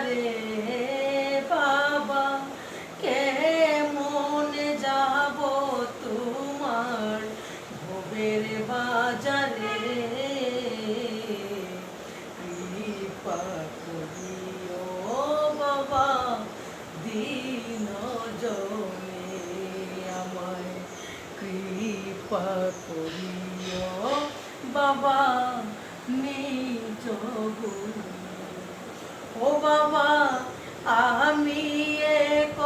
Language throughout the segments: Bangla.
রে বাবা, কেমনে যাব তোমার ভবের বাজারে। কৃপা করিও বাবা দিন জনে আমায়, কৃপা করিও বাবা নিজ গুণে। ও বাবা আমি এক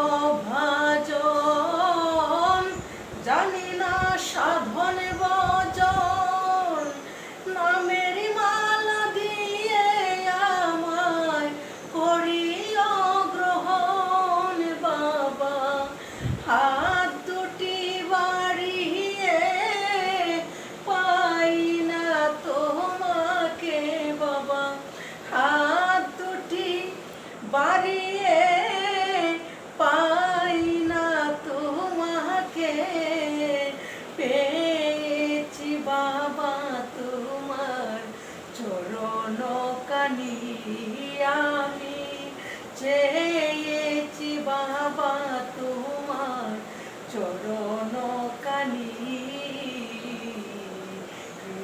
ভাজন, জানি না সাধন ভজন, নামের মালা দিয়ে আমায় করিও গ্রহণ বাবা। হাত দুটি বাড়িয়ে পাই না তোমাকে বাবা, হাত দুটি বাড়িয়ে পাই না তোমাকে। পেয়েছি বাবা তোমার চরণ কানি, আমি চেয়েছি বাবা তোমার চরণ কানি।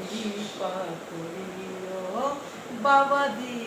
কৃপা করিও বাবা দি